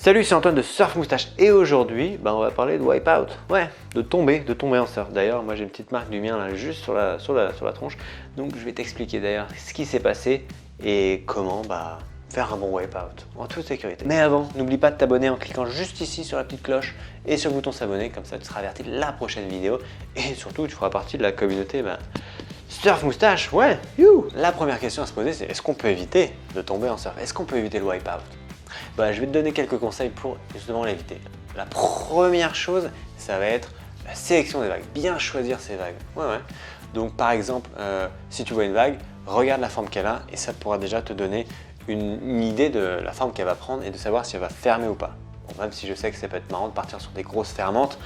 Salut, c'est Antoine de Surf Moustache et aujourd'hui, on va parler de wipeout. Ouais, de tomber en surf. D'ailleurs, moi j'ai une petite marque du mien là, juste sur la tronche. Donc je vais t'expliquer d'ailleurs ce qui s'est passé et comment faire un bon wipeout en toute sécurité. Mais avant, n'oublie pas de t'abonner en cliquant juste ici sur la petite cloche et sur le bouton s'abonner, comme ça tu seras averti de la prochaine vidéo et surtout tu feras partie de la communauté Surf Moustache. Ouais, you. La première question à se poser, c'est est-ce qu'on peut éviter de tomber en surf? Est-ce qu'on peut éviter le wipeout? Je vais te donner quelques conseils pour justement l'éviter. La première chose, ça va être la sélection des vagues. Bien choisir ses vagues. Ouais. Donc par exemple, si tu vois une vague, regarde la forme qu'elle a et ça pourra déjà te donner une idée de la forme qu'elle va prendre et de savoir si elle va fermer ou pas. Bon, même si je sais que ça peut être marrant de partir sur des grosses fermantes,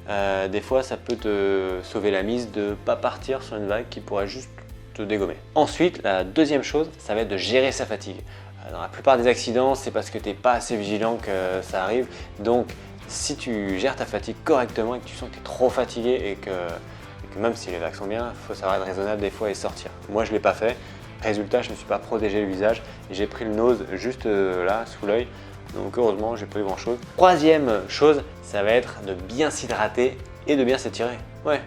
des fois ça peut te sauver la mise de ne pas partir sur une vague qui pourrait juste te dégommer. Ensuite, la deuxième chose, ça va être de gérer sa fatigue. Dans la plupart des accidents, c'est parce que tu n'es pas assez vigilant que ça arrive. Donc, si tu gères ta fatigue correctement et que tu sens que tu es trop fatigué et que même si les vagues sont bien, il faut savoir être raisonnable des fois et sortir. Moi, je ne l'ai pas fait. Résultat, je ne me suis pas protégé le visage et j'ai pris le nose juste là, sous l'œil. Donc, heureusement, j'ai pas eu grand chose. Troisième chose, ça va être de bien s'hydrater et de bien s'étirer. Ouais,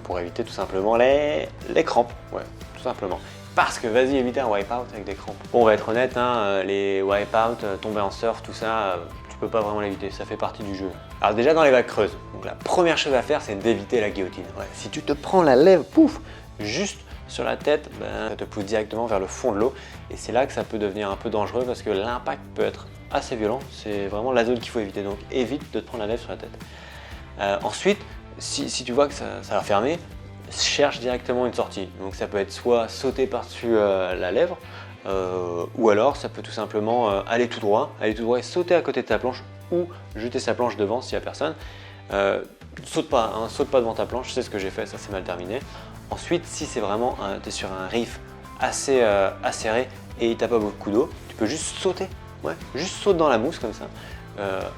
pour éviter tout simplement les crampes. Ouais, tout simplement. Parce que vas-y, éviter un wipeout avec des crampes. Bon, on va être honnête, les wipeouts, tomber en surf, tout ça, tu peux pas vraiment l'éviter, ça fait partie du jeu. Alors déjà dans les vagues creuses, donc la première chose à faire, c'est d'éviter la guillotine. Ouais, si tu te prends la lèvre, pouf, juste sur la tête, ça te pousse directement vers le fond de l'eau. Et c'est là que ça peut devenir un peu dangereux parce que l'impact peut être assez violent. C'est vraiment la zone qu'il faut éviter, donc évite de te prendre la lèvre sur la tête. Ensuite, si tu vois que ça va fermer, cherche directement une sortie. Donc ça peut être soit sauter par-dessus la lèvre, ou alors ça peut tout simplement aller tout droit et sauter à côté de ta planche ou jeter sa planche devant s'il n'y a personne. Saute pas devant ta planche, c'est ce que j'ai fait, ça c'est mal terminé. Ensuite, si c'est vraiment, tu es sur un reef assez acéré et il t'a pas beaucoup d'eau, tu peux juste sauter, juste saute dans la mousse comme ça.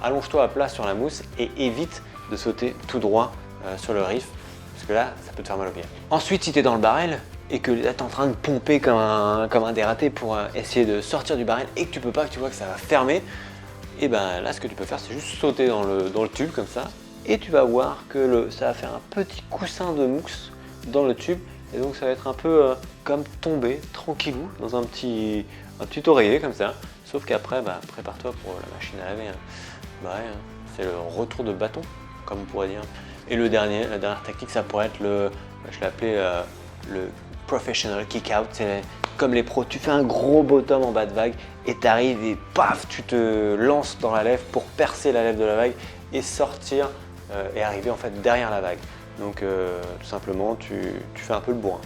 Allonge-toi à plat sur la mousse et évite de sauter tout droit sur le reef. Parce que là, ça peut te faire mal au pied. Ensuite, si tu es dans le barrel et que là, tu es en train de pomper comme un dératé pour essayer de sortir du barrel et que tu peux pas, que tu vois que ça va fermer, et là, ce que tu peux faire, c'est juste sauter dans le tube comme ça et tu vas voir que ça va faire un petit coussin de mousse dans le tube et donc ça va être un peu comme tomber tranquillou dans un petit oreiller comme ça. Sauf qu'après, prépare-toi pour la machine à laver. C'est le retour de bâton, comme on pourrait dire. Et la dernière technique, ça pourrait être je l'ai appelé le professional kick out. C'est comme les pros, tu fais un gros bottom en bas de vague et tu arrives et paf, tu te lances dans la lèvre pour percer la lèvre de la vague et sortir et arriver en fait derrière la vague. Donc tout simplement, tu fais un peu le bourrin.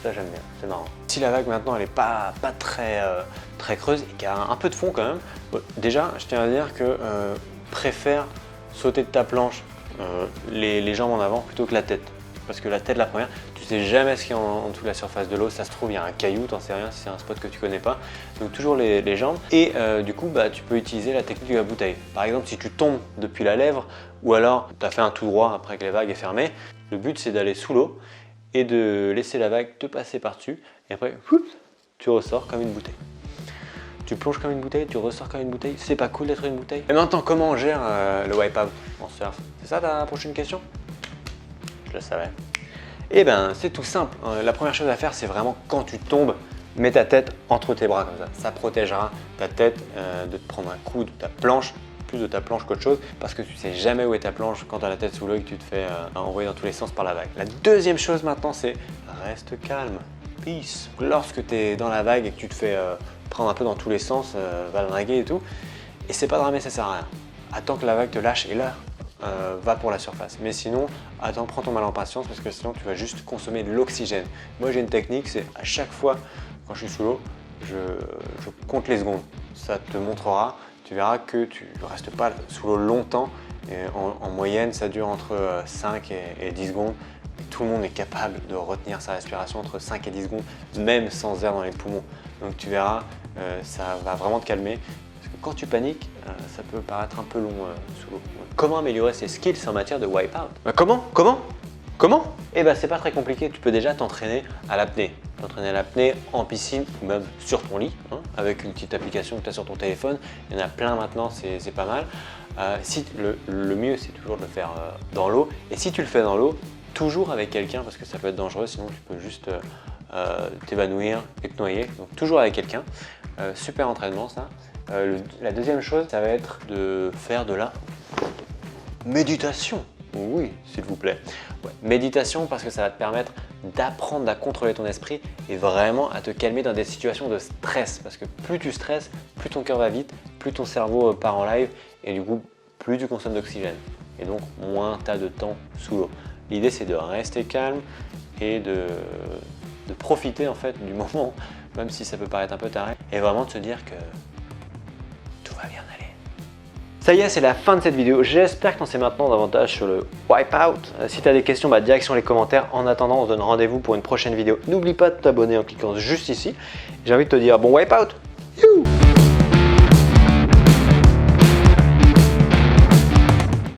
Ça j'aime bien, c'est marrant. Si la vague maintenant elle n'est pas très creuse et qu'il y a un peu de fond quand même, déjà je tiens à dire que préfère sauter de ta planche les jambes en avant plutôt que la tête. Parce que la tête, la première, tu sais jamais ce qu'il y a en dessous de la surface de l'eau. Ça se trouve, il y a un caillou, t'en sais rien si c'est un spot que tu connais pas. Donc toujours les jambes. Et du coup, tu peux utiliser la technique de la bouteille. Par exemple, si tu tombes depuis la lèvre ou alors tu as fait un tout droit après que la vague est fermée, le but c'est d'aller sous l'eau et de laisser la vague te passer par-dessus. Et après, tu ressors comme une bouteille. Tu plonges comme une bouteille, tu ressors comme une bouteille. C'est pas cool d'être une bouteille? Et maintenant, comment on gère le wipeout en surf? C'est ça ta prochaine question? Je le savais. Eh c'est tout simple. La première chose à faire, c'est vraiment quand tu tombes, mets ta tête entre tes bras comme ça. Ça protégera ta tête de te prendre un coup de ta planche, plus de ta planche qu'autre chose, parce que tu sais jamais où est ta planche quand tu as la tête sous l'eau et que tu te fais envoyer dans tous les sens par la vague. La deuxième chose maintenant, c'est reste calme. Peace. Lorsque tu es dans la vague et que tu te fais prendre un peu dans tous les sens, valinguer et tout, et c'est pas dramatique, ça sert à rien. Attends que la vague te lâche et là, va pour la surface. Mais sinon, attends, prends ton mal en patience parce que sinon tu vas juste consommer de l'oxygène. Moi j'ai une technique, c'est à chaque fois quand je suis sous l'eau, je compte les secondes. Ça te montrera, tu verras que tu ne restes pas sous l'eau longtemps. Et en moyenne, ça dure entre 5 et 10 secondes. Et tout le monde est capable de retenir sa respiration entre 5 et 10 secondes, même sans air dans les poumons. Donc tu verras, ça va vraiment te calmer. Parce que quand tu paniques, ça peut paraître un peu long sous l'eau. Comment améliorer ses skills en matière de wipeout? Comment? C'est pas très compliqué, tu peux déjà t'entraîner à l'apnée. t'entraîner à l'apnée en piscine ou même sur ton lit, hein, avec une petite application que tu as sur ton téléphone. Il y en a plein maintenant, c'est pas mal. Le mieux, c'est toujours de le faire dans l'eau. Et si tu le fais dans l'eau, toujours avec quelqu'un, parce que ça peut être dangereux, sinon tu peux juste t'évanouir et te noyer. Donc toujours avec quelqu'un. Super entraînement ça. La deuxième chose, ça va être de faire de la méditation. Oui, s'il vous plaît. Ouais, méditation parce que ça va te permettre d'apprendre à contrôler ton esprit et vraiment à te calmer dans des situations de stress. Parce que plus tu stresses, plus ton cœur va vite, plus ton cerveau part en live et du coup, plus tu consommes d'oxygène. Et donc, moins tu as de temps sous l'eau. L'idée, c'est de rester calme et de profiter en fait du moment, même si ça peut paraître un peu taré, et vraiment de se dire que tout va bien aller. Ça y est, c'est la fin de cette vidéo. J'espère que t'en sais maintenant davantage sur le Wipeout. Si tu as des questions, direction les commentaires. En attendant, on se donne rendez-vous pour une prochaine vidéo. N'oublie pas de t'abonner en cliquant juste ici. J'ai envie de te dire bon Wipeout. You